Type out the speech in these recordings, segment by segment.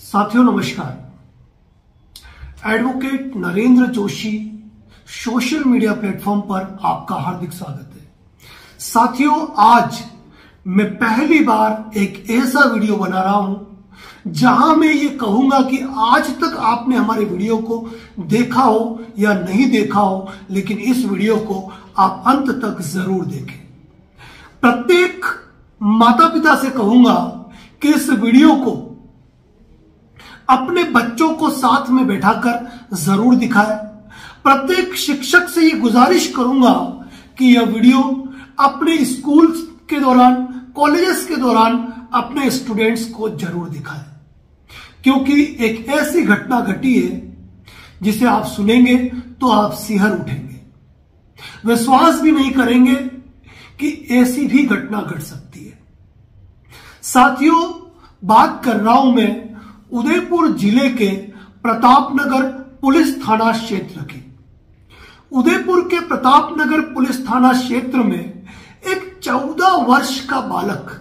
साथियों नमस्कार। Advocate Narendra Joshi social media platform पर आपका हार्दिक स्वागत है। साथियों, आज मैं पहली बार एक ऐसा वीडियो बना रहा हूं जहां मैं ये कहूंगा कि आज तक आपने हमारे वीडियो को देखा हो या नहीं देखा हो, लेकिन इस वीडियो को आप अंत तक जरूर देखें। प्रत्येक माता पिता से कहूंगा कि इस वीडियो को अपने बच्चों को साथ में बैठाकर जरूर दिखाएं। प्रत्येक शिक्षक से ये गुजारिश करूंगा कि यह वीडियो अपने स्कूल के दौरान, कॉलेजेस के दौरान अपने स्टूडेंट्स को जरूर दिखाएं, क्योंकि एक ऐसी घटना घटी है जिसे आप सुनेंगे तो आप सिहर उठेंगे, विश्वास भी नहीं करेंगे कि ऐसी भी घटना घट सकती है। साथियों, बात कर रहा हूं मैं उदयपुर जिले के प्रतापनगर पुलिस थाना क्षेत्र की। उदयपुर के प्रतापनगर पुलिस थाना क्षेत्र में एक 14 वर्ष का बालक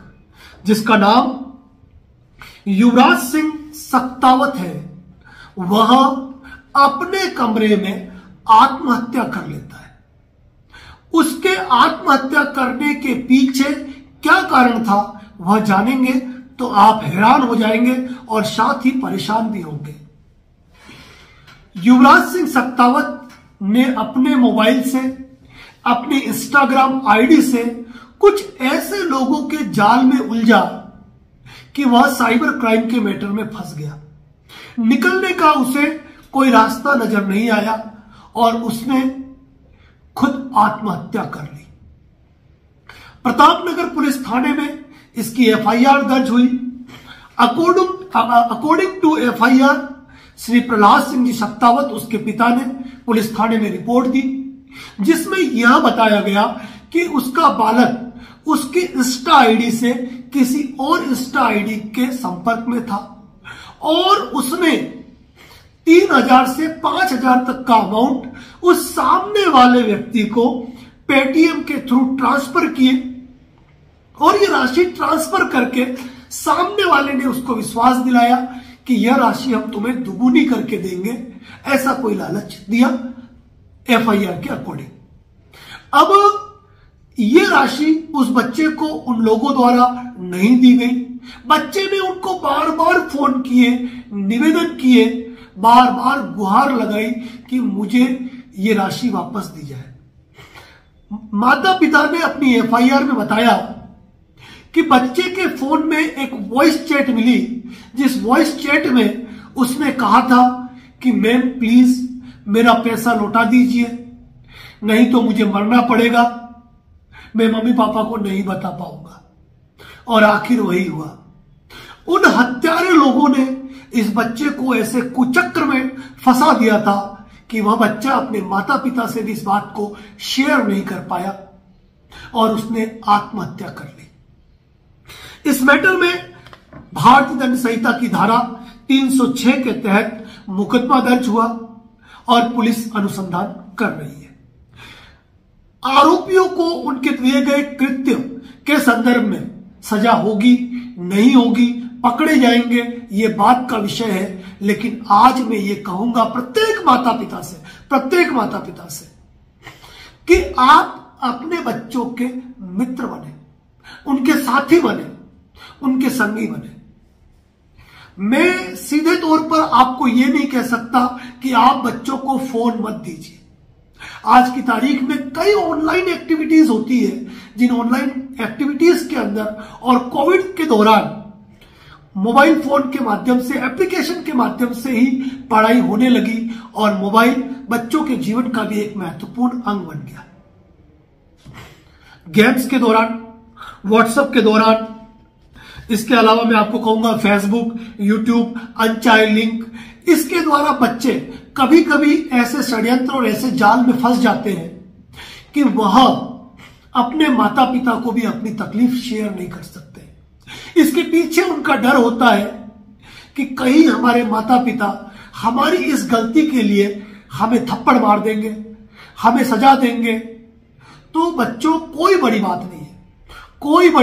जिसका नाम युवराज सिंह सक्तावत है, वह अपने कमरे में आत्महत्या कर लेता है। उसके आत्महत्या करने के पीछे क्या कारण था वह जानेंगे तो आप हैरान हो जाएंगे और साथ ही परेशान भी होंगे। युवराज सिंह सक्तावत ने अपने मोबाइल से, अपने इंस्टाग्राम आईडी से कुछ ऐसे लोगों के जाल में उलझा कि वह साइबर क्राइम के मैटर में फंस गया। निकलने का उसे कोई रास्ता नजर नहीं आया और उसने खुद आत्महत्या कर ली। प्रतापनगर पुलिस थाने में इसकी एफआईआर दर्ज हुई। According to FIR, Shri Prahlad Singh ji Saktawat, उसके पिता ने पुलिस थाने में रिपोर्ट दी, जिसमें यह बताया गया कि उसका बालक उसकी इंस्टा आईडी से किसी और इंस्टा आईडी के संपर्क में था और उसने 3000 से 5000 तक का अमाउंट उस सामने वाले व्यक्ति को पेटीएम के थ्रू ट्रांसफर किए और ये राशि ट्रांसफर करके सामने वाले ने उसको विश्वास दिलाया कि यह राशि हम तुम्हें दुगुनी करके देंगे, ऐसा कोई लालच दिया एफआईआर के अकॉर्डिंग। अब ये राशि उस बच्चे को उन लोगों द्वारा नहीं दी गई। बच्चे ने उनको बार बार फोन किए, निवेदन किए, बार बार गुहार लगाई कि मुझे ये राशि वापस दी जाए। माता पिता ने अपनी एफआईआर में बताया कि बच्चे के फोन में एक वॉइस चैट मिली, जिस वॉइस चैट में उसने कहा था कि मैम प्लीज मेरा पैसा लौटा दीजिए, नहीं तो मुझे मरना पड़ेगा, मैं मम्मी पापा को नहीं बता पाऊंगा। और आखिर वही हुआ। उन हत्यारे लोगों ने इस बच्चे को ऐसे कुचक्र में फंसा दिया था कि वह बच्चा अपने माता पिता से भी इस बात को शेयर नहीं कर पाया और उसने आत्महत्या कर ली। इस मैटर में भारतीय दंड संहिता की धारा 306 के तहत मुकदमा दर्ज हुआ और पुलिस अनुसंधान कर रही है। आरोपियों को उनके दिए गए कृत्य के संदर्भ में सजा होगी नहीं होगी, पकड़े जाएंगे, ये बात का विषय है। लेकिन आज मैं ये कहूंगा प्रत्येक माता पिता से कि आप अपने बच्चों के मित्र बने, उनके साथी बने, उनके संगी बने। मैं सीधे तौर पर आपको यह नहीं कह सकता कि आप बच्चों को फोन मत दीजिए। आज की तारीख में कई ऑनलाइन एक्टिविटीज होती है, जिन ऑनलाइन एक्टिविटीज के अंदर और कोविड के दौरान मोबाइल फोन के माध्यम से, एप्लीकेशन के माध्यम से ही पढ़ाई होने लगी और मोबाइल बच्चों के जीवन का भी एक महत्वपूर्ण अंग बन गया। गेम्स के दौरान, व्हाट्सएप के दौरान, इसके अलावा मैं आपको कहूंगा फेसबुक, यूट्यूब, अनचाहे लिंक, इसके द्वारा बच्चे कभी कभी ऐसे षड्यंत्र और ऐसे जाल में फंस जाते हैं कि वह अपने माता पिता को भी अपनी तकलीफ शेयर नहीं कर सकते। इसके पीछे उनका डर होता है कि कहीं हमारे माता पिता हमारी इस गलती के लिए हमें थप्पड़ मार देंगे, हमें सजा देंगे। तो बच्चों, कोई बड़ी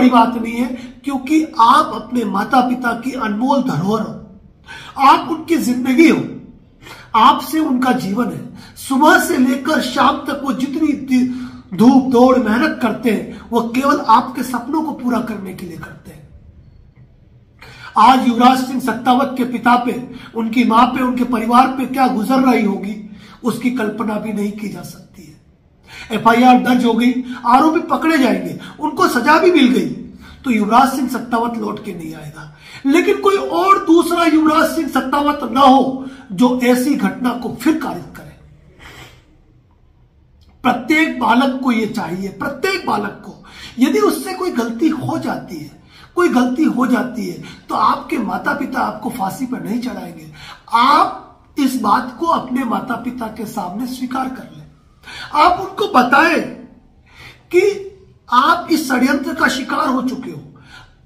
बात नहीं है, क्योंकि आप अपने माता पिता की अनमोल धरोहर हो। आप उनकी जिंदगी हो, आपसे उनका जीवन है। सुबह से लेकर शाम तक वो जितनी धूप दौड़ मेहनत करते हैं वो केवल आपके सपनों को पूरा करने के लिए करते हैं। आज युवराज सिंह सत्तावत के पिता पे, उनकी मां पे, उनके परिवार पे क्या गुजर रही होगी उसकी कल्पना भी नहीं की जा सकती है। FIR दर्ज हो गई, आरोपी पकड़े जाएंगे, उनको सजा भी मिल गई, तो युवराज सिंह सत्तावत लौट के नहीं आएगा। लेकिन कोई और दूसरा युवराज सिंह सत्तावत ना हो जो ऐसी घटना को फिर कारित करे। प्रत्येक बालक को यह चाहिए, प्रत्येक बालक को, यदि उससे कोई गलती हो जाती है, कोई गलती हो जाती है, तो आपके माता पिता आपको फांसी पर नहीं चढ़ाएंगे। आप इस बात को अपने माता पिता के सामने स्वीकार कर लें। आप उनको बताएं कि आप इस षड्यंत्र का शिकार हो चुके हो।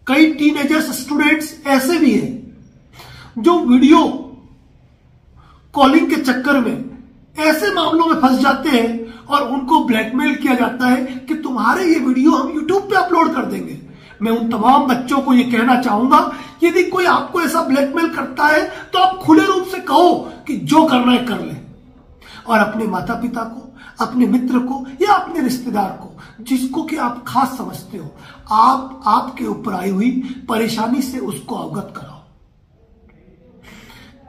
कई टीनेजर्स, स्टूडेंट्स ऐसे भी हैं जो वीडियो कॉलिंग के चक्कर में ऐसे मामलों में फंस जाते हैं और उनको ब्लैकमेल किया जाता है कि तुम्हारे ये वीडियो हम यूट्यूब पे अपलोड कर देंगे। मैं उन तमाम बच्चों को यह कहना चाहूंगा कि यदि कोई आपको ऐसा ब्लैकमेल करता है तो आप खुले रूप से कहो कि जो करना है कर ले, और अपने माता पिता को, अपने मित्र को या अपने रिश्तेदार को, जिसको कि आप खास समझते हो, आप आपके ऊपर आई हुई परेशानी से उसको अवगत कराओ।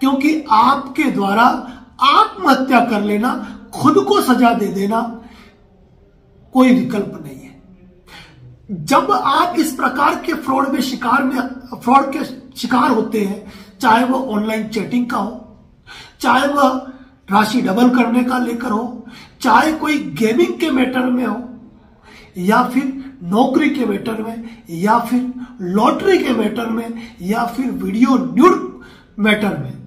क्योंकि आपके द्वारा आत्महत्या कर लेना, खुद को सजा दे देना कोई विकल्प नहीं है। जब आप इस प्रकार के फ्रॉड के शिकार होते हैं, चाहे वो ऑनलाइन चैटिंग का हो, चाहे वह राशि डबल करने का लेकर हो, चाहे कोई गेमिंग के मैटर में हो, या फिर नौकरी के मैटर में, या फिर लॉटरी के मैटर में, या फिर वीडियो न्यूड मैटर में,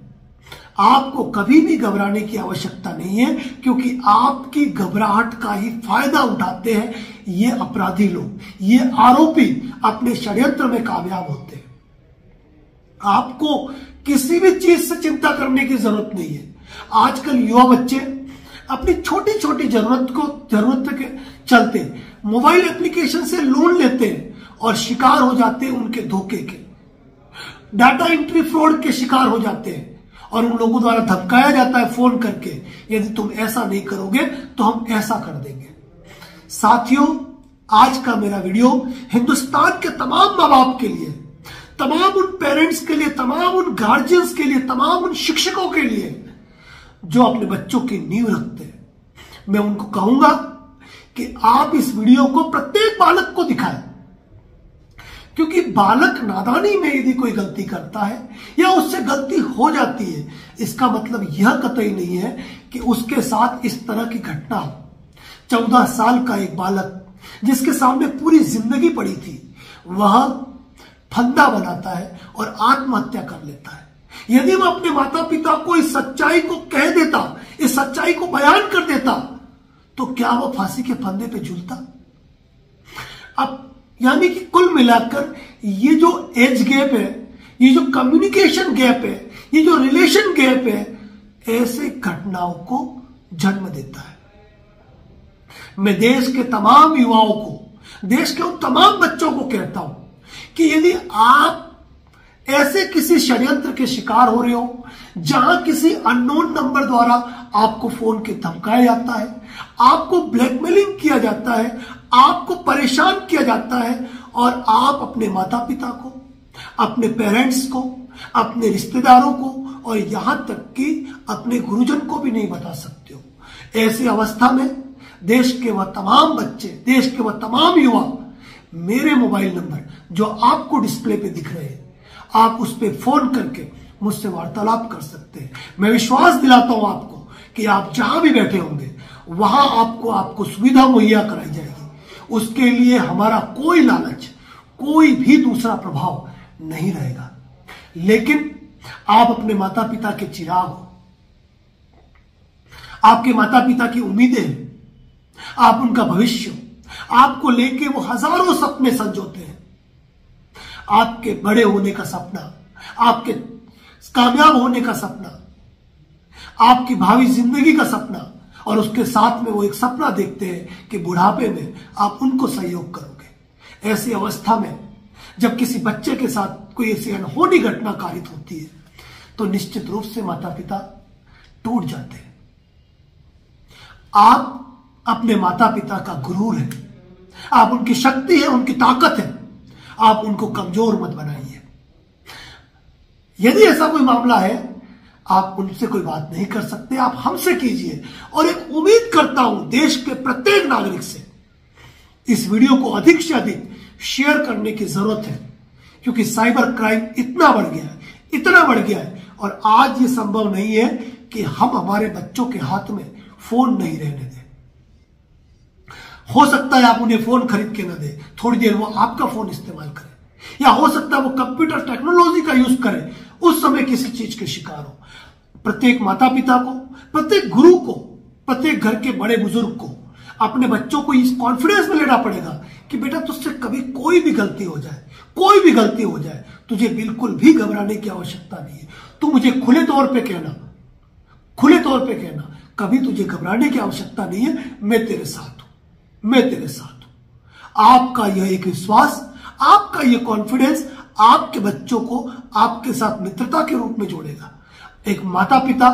आपको कभी भी घबराने की आवश्यकता नहीं है, क्योंकि आपकी घबराहट का ही फायदा उठाते हैं ये अपराधी लोग, ये आरोपी अपने षड्यंत्र में कामयाब होते हैं। आपको किसी भी चीज से चिंता करने की जरूरत नहीं है। आजकल युवा बच्चे अपनी छोटी छोटी जरूरत के चलते मोबाइल एप्लीकेशन से लोन लेते हैं और शिकार हो जाते हैं उनके धोखे के, डाटा एंट्री फ्रॉड के शिकार हो जाते हैं, और उन लोगों द्वारा धमकाया जाता है फोन करके, यदि तुम ऐसा नहीं करोगे तो हम ऐसा कर देंगे। साथियों, आज का मेरा वीडियो हिंदुस्तान के तमाम माँ बाप के लिए, तमाम उन पेरेंट्स के लिए, तमाम उन गार्जियंस के लिए, तमाम उन शिक्षकों के लिए जो अपने बच्चों की नींव रखते हैं। मैं उनको कहूंगा कि आप इस वीडियो को प्रत्येक बालक को दिखाएं, क्योंकि बालक नादानी में यदि कोई गलती करता है या उससे गलती हो जाती है, इसका मतलब यह कतई नहीं है कि उसके साथ इस तरह की घटना हो। 14 साल का एक बालक जिसके सामने पूरी जिंदगी पड़ी थी, वह फंदा बनाता है और आत्महत्या कर लेता है। यदि वह अपने माता पिता को इस सच्चाई को कह देता, इस सच्चाई को बयान कर देता, तो क्या वह फांसी के फंदे पे झूलता? अब यानी कि कुल मिलाकर ये जो एज गैप है, ये जो कम्युनिकेशन गैप है, ये जो रिलेशन गैप है, ऐसे घटनाओं को जन्म देता है। मैं देश के तमाम युवाओं को, देश के उन तमाम बच्चों को कहता हूं कि यदि आप ऐसे किसी षड्यंत्र के शिकार हो रहे हो, जहां किसी अननोन नंबर द्वारा आपको फोन के धमकाया जाता है, आपको ब्लैकमेलिंग किया जाता है, आपको परेशान किया जाता है, और आप अपने माता पिता को, अपने पेरेंट्स को, अपने रिश्तेदारों को, और यहां तक कि अपने गुरुजन को भी नहीं बता सकते हो, ऐसी अवस्था में देश के वह तमाम बच्चे, देश के वह तमाम युवा, मेरे मोबाइल नंबर जो आपको डिस्प्ले पे दिख रहे हैं, आप उस पर फोन करके मुझसे वार्तालाप कर सकते हैं। मैं विश्वास दिलाता हूं आपको कि आप जहां भी बैठे होंगे वहां आपको सुविधा मुहैया कराई जाएगी। उसके लिए हमारा कोई लालच, कोई भी दूसरा प्रभाव नहीं रहेगा। लेकिन आप अपने माता पिता के चिराग हो, आपके माता पिता की उम्मीदें हैं, आप उनका भविष्य हो, आपको लेके वो हजारों सपने संजोते हैं। आपके बड़े होने का सपना, आपके कामयाब होने का सपना, आपकी भावी जिंदगी का सपना, और उसके साथ में वो एक सपना देखते हैं कि बुढ़ापे में आप उनको सहयोग करोगे। ऐसी अवस्था में जब किसी बच्चे के साथ कोई ऐसी अनहोनी घटना कारित होती है, तो निश्चित रूप से माता पिता टूट जाते हैं। आप अपने माता पिता का गुरूर है, आप उनकी शक्ति है, उनकी ताकत है, आप उनको कमजोर मत बनाइए। यदि ऐसा कोई मामला है, आप उनसे कोई बात नहीं कर सकते, आप हमसे कीजिए। और एक उम्मीद करता हूं देश के प्रत्येक नागरिक से, इस वीडियो को अधिक से अधिक शेयर करने की जरूरत है, क्योंकि साइबर क्राइम इतना बढ़ गया है, इतना बढ़ गया है, और आज ये संभव नहीं है कि हम हमारे बच्चों के हाथ में फोन नहीं रहने दें। हो सकता है आप उन्हें फोन खरीद के न दें, थोड़ी देर वो आपका फोन इस्तेमाल करें, या हो सकता है वो कंप्यूटर टेक्नोलॉजी का यूज करें, उस समय किसी चीज के शिकार हो। प्रत्येक माता पिता को, प्रत्येक गुरु को, प्रत्येक घर के बड़े बुजुर्ग को अपने बच्चों को इस कॉन्फिडेंस में लेना पड़ेगा कि बेटा तुझसे कभी कोई भी गलती हो जाए, कोई भी गलती हो जाए, तुझे बिल्कुल भी घबराने की आवश्यकता नहीं है। तू मुझे खुले तौर पे कहना, खुले तौर पे कहना, कभी तुझे घबराने की आवश्यकता नहीं है, मैं तेरे साथ हूं, मैं तेरे साथ हूं। आपका यह एक विश्वास, आपका यह कॉन्फिडेंस आपके बच्चों को आपके साथ मित्रता के रूप में जोड़ेगा। एक माता पिता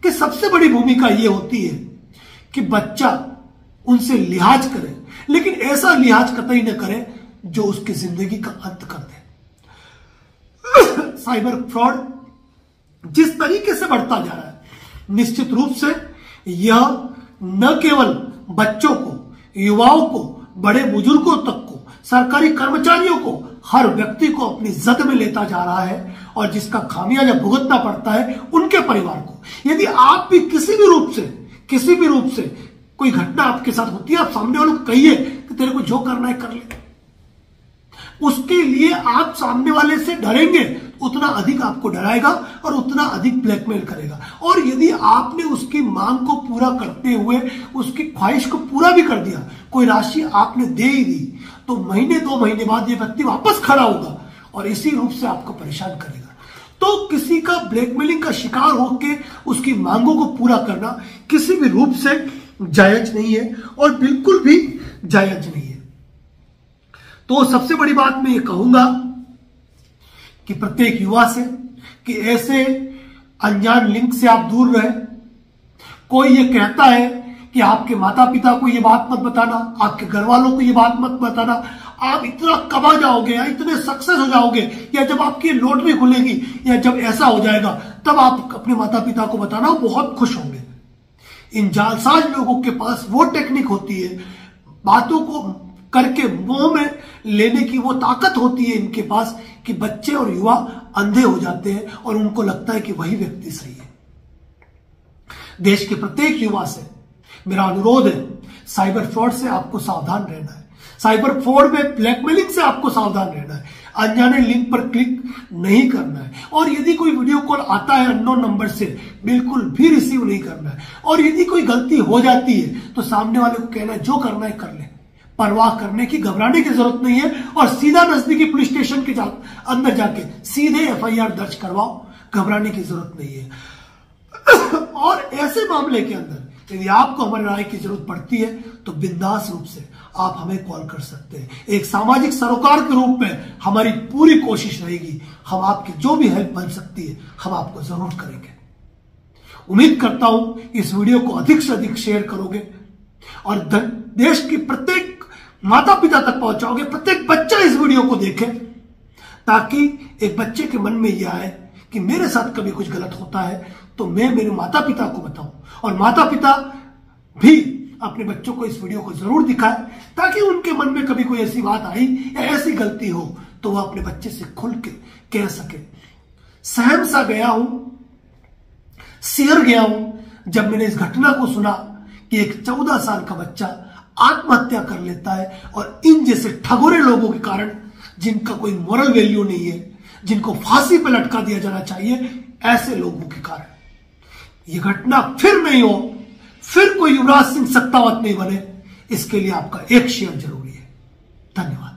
की सबसे बड़ी भूमिका यह होती है कि बच्चा उनसे लिहाज करे, लेकिन ऐसा लिहाज कतई न करे जो उसकी जिंदगी का अंत कर दे। साइबर फ्रॉड जिस तरीके से बढ़ता जा रहा है, निश्चित रूप से यह न केवल बच्चों को, युवाओं को, बड़े बुजुर्गों तक को, सरकारी कर्मचारियों को, हर व्यक्ति को अपनी जद में लेता जा रहा है, और जिसका खामियाजा भुगतना पड़ता है उनके परिवार को। यदि आप भी किसी भी रूप से कोई घटना आपके साथ होती है, आप सामने वालों को कहिए कि तेरे को जो करना है कर ले। उसके लिए आप सामने वाले से डरेंगे, उतना अधिक आपको डराएगा और उतना अधिक ब्लैकमेल करेगा। और यदि आपने उसकी मांग को पूरा करते हुए उसकी ख्वाहिश को पूरा भी कर दिया, कोई राशि आपने दे ही दी, तो महीने 2 महीने बाद ये व्यक्ति वापस खड़ा होगा और इसी रूप से आपको परेशान करेगा। तो किसी का ब्लैकमेलिंग का शिकार होकर उसकी मांगों को पूरा करना किसी भी रूप से जायज नहीं है, और बिल्कुल भी जायज नहीं है। तो सबसे बड़ी बात मैं ये कहूंगा कि प्रत्येक युवा से कि ऐसे अनजान लिंक से आप दूर रहे। कोई ये कहता है कि आपके माता पिता को ये बात मत बताना, आपके घर वालों को ये बात मत बताना, आप इतना कमा जाओगे या इतने सक्सेस हो जाओगे, या जब आपकी लॉटरी खुलेगी, या जब ऐसा हो जाएगा तब आप अपने माता पिता को बताना, बहुत खुश होंगे। इन जालसाज लोगों के पास वो टेक्निक होती है, बातों को करके मोह में लेने की वो ताकत होती है इनके पास, कि बच्चे और युवा अंधे हो जाते हैं और उनको लगता है कि वही व्यक्ति सही है। देश के प्रत्येक युवा से मेरा अनुरोध है, साइबर फ्रॉड से आपको सावधान रहना है, साइबर फ्रॉड में ब्लैकमेलिंग से आपको सावधान रहना है, अनजाने लिंक पर क्लिक नहीं करना है, और यदि कोई वीडियो कॉल आता है अननोन नंबर से, बिल्कुल भी रिसीव नहीं करना है। और यदि कोई गलती हो जाती है तो सामने वाले को कहना है जो करना है कर ले, परवाह करने की, घबराने की जरूरत नहीं है, और सीधा नजदीकी पुलिस स्टेशन के अंदर जाके सीधे FIR दर्ज करवाओ, घबराने की जरूरत नहीं है। और ऐसे मामले के अंदर यदि आपको हमारी राय की जरूरत पड़ती है तो बिंदास रूप से आप हमें कॉल कर सकते हैं। एक सामाजिक सरोकार के रूप में हमारी पूरी कोशिश रहेगी, हम आपकी जो भी हेल्प बन सकती है हम आपको जरूर करेंगे। उम्मीद करता हूं इस वीडियो को अधिक से अधिक शेयर करोगे और देश की प्रत्येक माता पिता तक पहुंचाओगे, प्रत्येक बच्चा इस वीडियो को देखे, ताकि एक बच्चे के मन में यह आए कि मेरे साथ कभी कुछ गलत होता है तो मैं मेरे माता पिता को बताऊं, और माता पिता भी अपने बच्चों को इस वीडियो को जरूर दिखाए, ताकि उनके मन में कभी कोई ऐसी बात आई या ऐसी गलती हो तो वह अपने बच्चे से खुल के कह सके। सहम सा गया हूं, सिहर गया हूं जब मैंने इस घटना को सुना कि एक 14 साल का बच्चा आत्महत्या कर लेता है, और इन जैसे ठगोरे लोगों के कारण, जिनका कोई मोरल वैल्यू नहीं है, जिनको फांसी पर लटका दिया जाना चाहिए, ऐसे लोगों के कारण यह घटना फिर नहीं हो, फिर कोई युवराज सिंह सत्तावत नहीं बने, इसके लिए आपका एक शेयर जरूरी है। धन्यवाद।